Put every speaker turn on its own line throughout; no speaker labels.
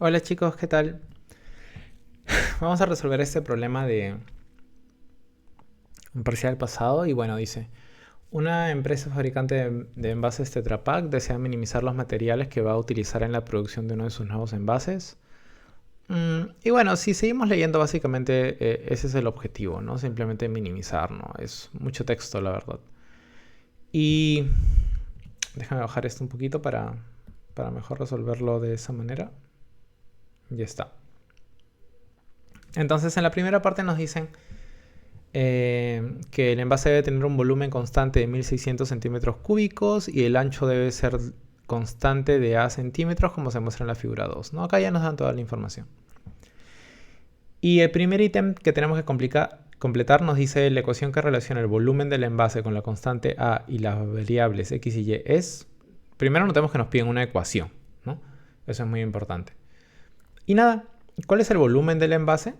Hola chicos, ¿qué tal? Vamos a resolver este problema de un parcial pasado y bueno, dice, una empresa fabricante de envases Tetra Pak desea minimizar los materiales que va a utilizar en la producción de uno de sus nuevos envases. Y bueno, si seguimos leyendo básicamente ese es el objetivo, ¿no? Simplemente minimizar, ¿no? Es mucho texto, la verdad. Y déjame bajar esto un poquito para mejor resolverlo de esa manera. Ya está. Entonces en la primera parte nos dicen que el envase debe tener un volumen constante de 1600 centímetros cúbicos y el ancho debe ser constante de A centímetros, como se muestra en la figura 2, ¿no? Acá ya nos dan toda la información. Y el primer ítem que tenemos que completar nos dice la ecuación que relaciona el volumen del envase con la constante A y las variables X y Y es... Primero notemos que nos piden una ecuación, ¿no? Eso es muy importante. Y nada, ¿cuál es el volumen del envase?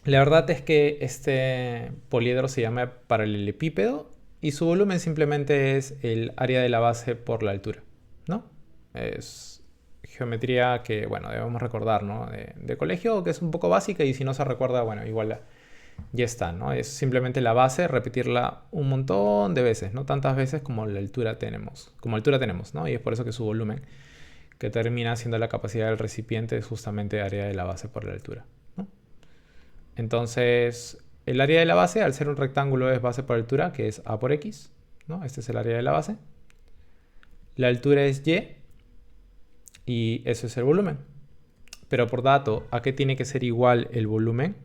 La verdad es que este poliedro se llama paralelepípedo y su volumen simplemente es el área de la base por la altura, ¿no? Es geometría que, bueno, debemos recordar, ¿no? De colegio, que es un poco básica y si no se recuerda, bueno, igual ya está, ¿no? Es simplemente la base, repetirla un montón de veces, ¿no? Tantas veces como la altura tenemos, ¿no? Y es por eso que su volumen, que termina siendo la capacidad del recipiente, es justamente área de la base por la altura, ¿no? Entonces, el área de la base, al ser un rectángulo, es base por altura, que es A por X, ¿no? Este es el área de la base. La altura es Y y eso es el volumen. Pero por dato, ¿a qué tiene que ser igual el volumen?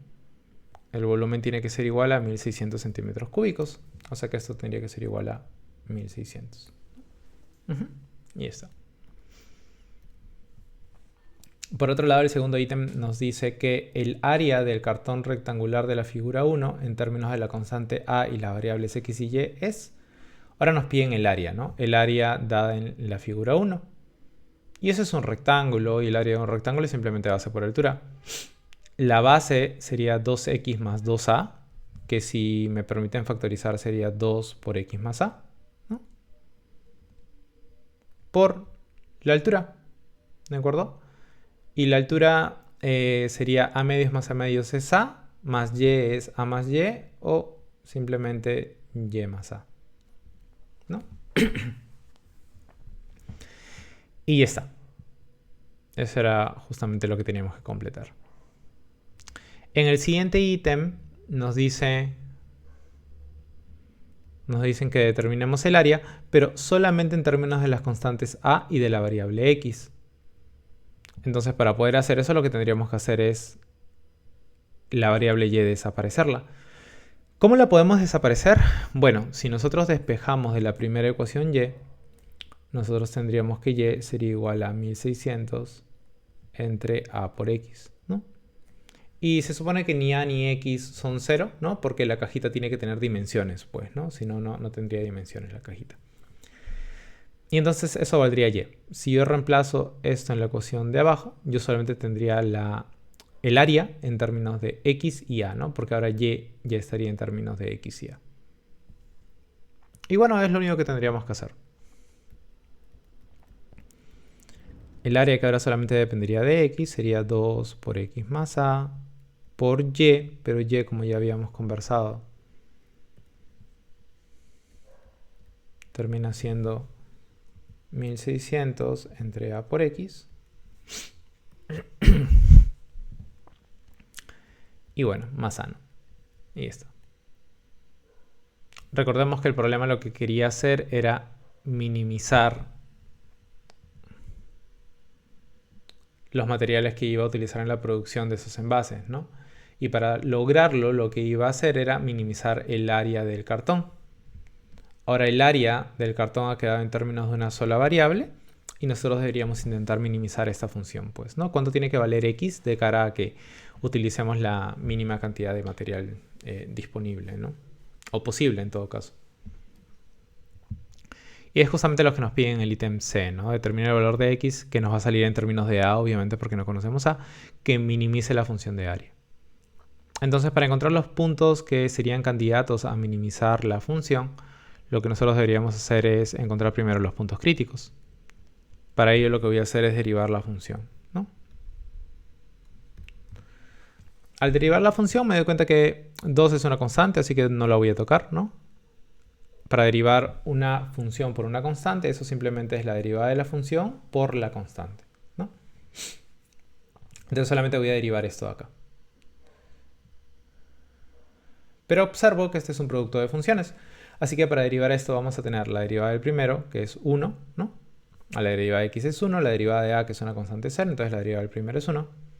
El volumen tiene que ser igual a 1600 centímetros cúbicos. O sea que esto tendría que ser igual a 1600. Y ya está. Por otro lado, el segundo ítem nos dice que el área del cartón rectangular de la figura 1, en términos de la constante A y las variables X y Y, es... Ahora nos piden el área, ¿no? El área dada en la figura 1. Y eso es un rectángulo, y el área de un rectángulo es simplemente base por altura. La base sería 2x más 2a, que si me permiten factorizar sería 2 por x más a, ¿no? Por la altura, ¿de acuerdo? Y la altura sería a medios más a medios es a, más y es a más y, o simplemente y más a, ¿no? Y ya está. Eso era justamente lo que teníamos que completar. En el siguiente ítem nos dicen que determinemos el área, pero solamente en términos de las constantes a y de la variable x. Entonces, para poder hacer eso, lo que tendríamos que hacer es la variable y desaparecerla. ¿Cómo la podemos desaparecer? Bueno, si nosotros despejamos de la primera ecuación y, nosotros tendríamos que y sería igual a 1600 entre a por x, ¿no? Y se supone que ni a ni x son 0, ¿no? Porque la cajita tiene que tener dimensiones, pues, ¿no? Si no, no tendría dimensiones la cajita. Y entonces eso valdría y. Si yo reemplazo esto en la ecuación de abajo, yo solamente tendría el área en términos de x y a, ¿no? Porque ahora y ya estaría en términos de x y a. Y bueno, es lo único que tendríamos que hacer. El área que ahora solamente dependería de x sería 2 por x más a por y, pero y como ya habíamos conversado termina siendo 1600 entre a por x. Y bueno, más a, ¿no? Y esto. Recordemos que el problema lo que quería hacer era minimizar los materiales que iba a utilizar en la producción de esos envases, ¿no? Y para lograrlo, lo que iba a hacer era minimizar el área del cartón. Ahora el área del cartón ha quedado en términos de una sola variable y nosotros deberíamos intentar minimizar esta función, pues, ¿no? ¿Cuánto tiene que valer x de cara a que utilicemos la mínima cantidad de material disponible, ¿no? O posible en todo caso. Y es justamente lo que nos piden en el ítem C, ¿no? Determinar el valor de x, que nos va a salir en términos de a, obviamente porque no conocemos a, que minimice la función de área. Entonces, para encontrar los puntos que serían candidatos a minimizar la función, lo que nosotros deberíamos hacer es encontrar primero los puntos críticos. Para ello lo que voy a hacer es derivar la función, ¿no? Al derivar la función me doy cuenta que 2 es una constante, así que no la voy a tocar, ¿no? Para derivar una función por una constante, eso simplemente es la derivada de la función por la constante, ¿no? Entonces solamente voy a derivar esto de acá. Pero observo que este es un producto de funciones. Así que para derivar esto vamos a tener la derivada del primero, que es 1, ¿no? La derivada de x es 1, la derivada de a, que es una constante, es 0, entonces la derivada del primero es 1.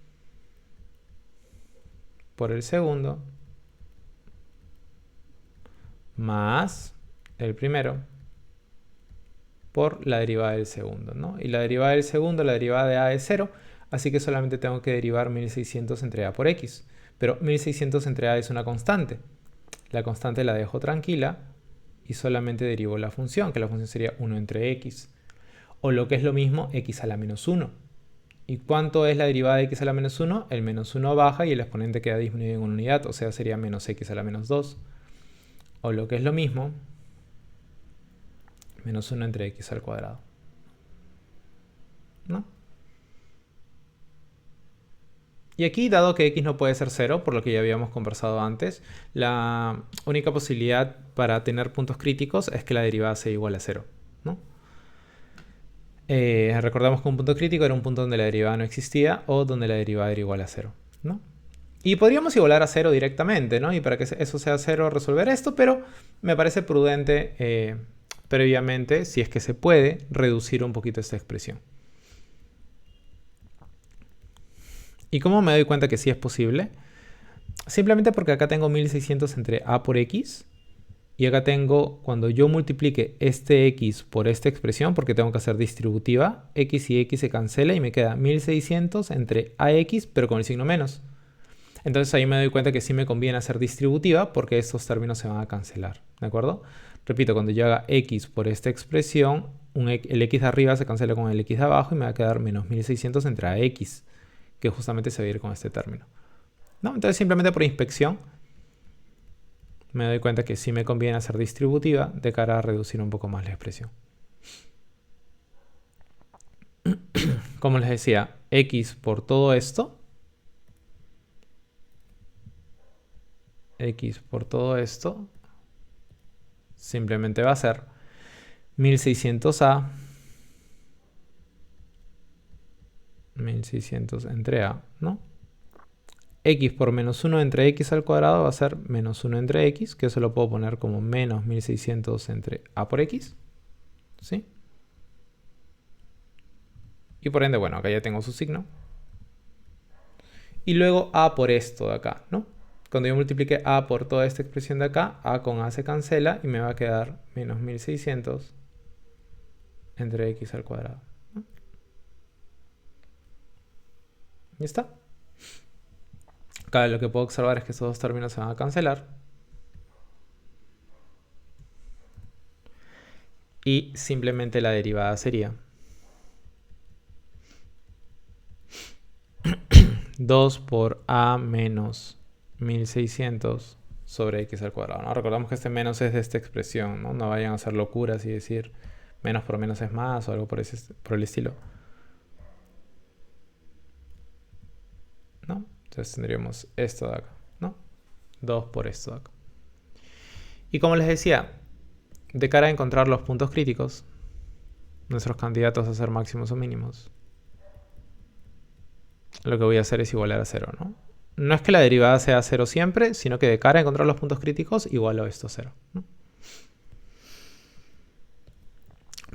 Por el segundo, más el primero, por la derivada del segundo, ¿no? Y la derivada del segundo, la derivada de a es 0, así que solamente tengo que derivar 1600 entre a por x. Pero 1600 entre a es una constante. La constante la dejo tranquila y solamente derivo la función, que la función sería 1 entre x. O lo que es lo mismo, x a la menos 1. ¿Y cuánto es la derivada de x a la menos 1? El menos 1 baja y el exponente queda disminuido en una unidad, o sea, sería menos x a la menos 2. O lo que es lo mismo, menos 1 entre x al cuadrado, ¿no? Y aquí, dado que x no puede ser 0, por lo que ya habíamos conversado antes, la única posibilidad para tener puntos críticos es que la derivada sea igual a 0, ¿no? Recordamos que un punto crítico era un punto donde la derivada no existía o donde la derivada era igual a 0, ¿no? Y podríamos igualar a 0 directamente, ¿no? Y para que eso sea 0 resolver esto, pero me parece prudente previamente, si es que se puede, reducir un poquito esta expresión. ¿Y cómo me doy cuenta que sí es posible? Simplemente porque acá tengo 1600 entre a por x. Y acá tengo, cuando yo multiplique este x por esta expresión, porque tengo que hacer distributiva, x y x se cancela y me queda 1600 entre ax, pero con el signo menos. Entonces ahí me doy cuenta que sí me conviene hacer distributiva porque estos términos se van a cancelar, ¿de acuerdo? Repito, cuando yo haga x por esta expresión, el x de arriba se cancela con el x de abajo y me va a quedar menos 1600 entre ax, que justamente se va a ir con este término, ¿no? Entonces simplemente por inspección me doy cuenta que sí me conviene hacer distributiva de cara a reducir un poco más la expresión. Como les decía, x por todo esto, simplemente va a ser 1600a, 1600 entre a, ¿no? X por menos 1 entre x al cuadrado va a ser menos 1 entre x, que eso lo puedo poner como menos 1600 entre a por x, ¿sí? Y por ende, bueno, acá ya tengo su signo. Y luego a por esto de acá, ¿no? Cuando yo multiplique a por toda esta expresión de acá, a con a se cancela y me va a quedar menos 1600 entre x al cuadrado, ¿no? ¿Ya está? Acá lo que puedo observar es que estos dos términos se van a cancelar. Y simplemente la derivada sería 2 por a menos 1600 sobre x al cuadrado, ¿no? Recordamos que este menos es de esta expresión, ¿no? No vayan a hacer locuras y decir menos por menos es más o algo por el estilo, ¿no? Entonces tendríamos esto de acá, ¿no? 2 por esto de acá. Y como les decía, de cara a encontrar los puntos críticos, nuestros candidatos a ser máximos o mínimos, lo que voy a hacer es igualar a 0, ¿no? No es que la derivada sea 0 siempre, sino que de cara a encontrar los puntos críticos, igualo esto a 0, ¿no?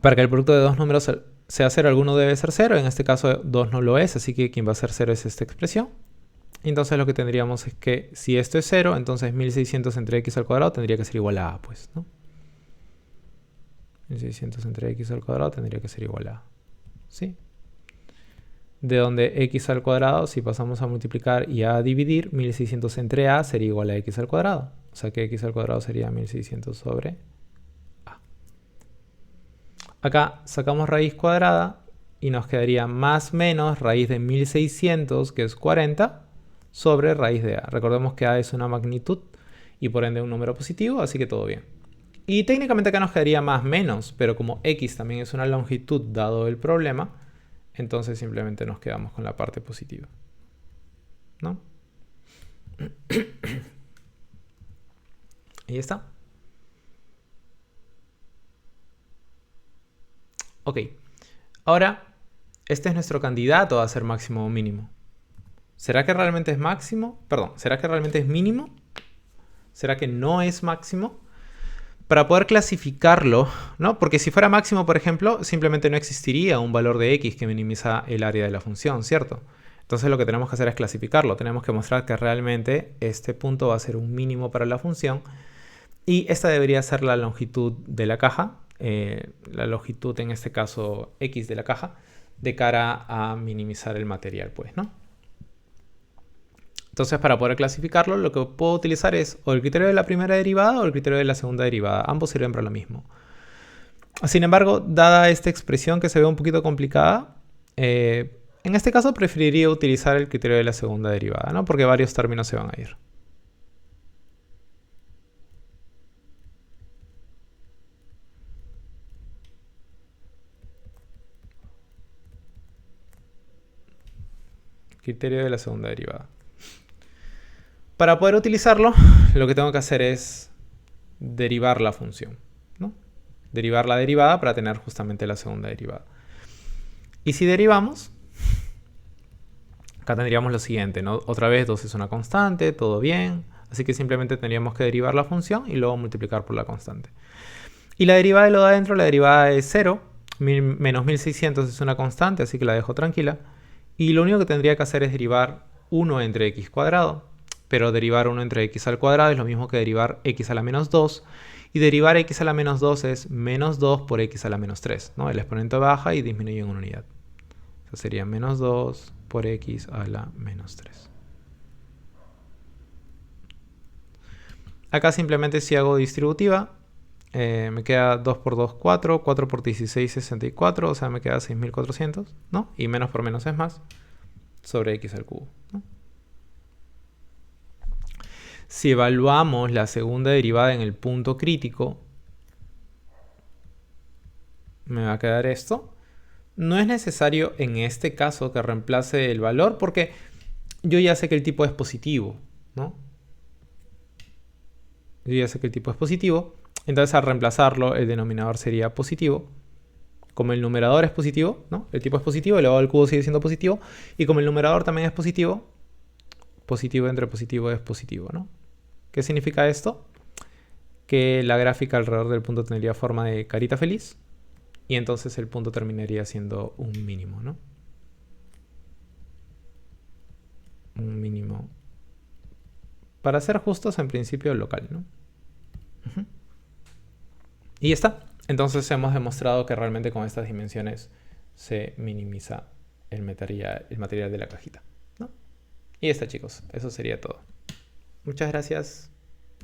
Para que el producto de dos números sea 0, alguno debe ser 0. En este caso 2 no lo es, así que quien va a ser 0 es esta expresión. Entonces lo que tendríamos es que si esto es 0, entonces 1600 entre x al cuadrado tendría que ser igual a a, pues, ¿no? 1600 entre x al cuadrado tendría que ser igual a a, ¿sí? De donde x al cuadrado, si pasamos a multiplicar y a dividir, 1600 entre a sería igual a x al cuadrado. O sea que x al cuadrado sería 1600 sobre a. Acá sacamos raíz cuadrada y nos quedaría más menos raíz de 1600, que es 40, sobre raíz de a. Recordemos que a es una magnitud y por ende un número positivo, así que todo bien. Y técnicamente acá nos quedaría más menos, pero como x también es una longitud dado el problema, entonces simplemente nos quedamos con la parte positiva, ¿no? Ahí está. Ok. Ahora, este es nuestro candidato a ser máximo o mínimo. ¿Será que realmente es máximo? Perdón, ¿será que realmente es mínimo? ¿Será que no es máximo? Para poder clasificarlo, ¿no? Porque si fuera máximo, por ejemplo, simplemente no existiría un valor de x que minimiza el área de la función, ¿cierto? Entonces lo que tenemos que hacer es clasificarlo. Tenemos que mostrar que realmente este punto va a ser un mínimo para la función. Y esta debería ser la longitud de la caja. La longitud, en este caso, x de la caja, de cara a minimizar el material, pues, ¿no? Entonces, para poder clasificarlo, lo que puedo utilizar es o el criterio de la primera derivada o el criterio de la segunda derivada. Ambos sirven para lo mismo. Sin embargo, dada esta expresión que se ve un poquito complicada, en este caso preferiría utilizar el criterio de la segunda derivada, ¿no? Porque varios términos se van a ir. Criterio de la segunda derivada. Para poder utilizarlo, lo que tengo que hacer es derivar la función, ¿no? Derivar la derivada para tener justamente la segunda derivada. Y si derivamos, acá tendríamos lo siguiente, ¿no? Otra vez 2 es una constante, todo bien. Así que simplemente tendríamos que derivar la función y luego multiplicar por la constante. Y la derivada de lo de adentro, la derivada es 0. Menos 1600 es una constante, así que la dejo tranquila. Y lo único que tendría que hacer es derivar 1 entre x cuadrado. Pero derivar 1 entre x al cuadrado es lo mismo que derivar x a la menos 2. Y derivar x a la menos 2 es menos 2 por x a la menos 3, ¿no? El exponente baja y disminuye en una unidad. Eso sería menos 2 por x a la menos 3. Acá simplemente si hago distributiva, me queda 2 por 2, 4, 4 por 16, 64, o sea, me queda 6400, ¿no? Y menos por menos es más, sobre x al cubo, ¿no? Si evaluamos la segunda derivada en el punto crítico, me va a quedar esto. No es necesario en este caso que reemplace el valor porque yo ya sé que el tipo es positivo, ¿no? Yo ya sé que el tipo es positivo. Entonces al reemplazarlo el denominador sería positivo. Como el numerador es positivo, ¿no? El tipo es positivo, elevado al cubo sigue siendo positivo. Y como el numerador también es positivo, positivo entre positivo es positivo, ¿no? ¿Qué significa esto? Que la gráfica alrededor del punto tendría forma de carita feliz. Y entonces el punto terminaría siendo un mínimo, ¿no? Un mínimo. Para ser justos, en principio local, ¿no? Y ya está. Entonces hemos demostrado que realmente con estas dimensiones se minimiza el material de la cajita, ¿no? Y ya está, chicos. Eso sería todo. Muchas gracias.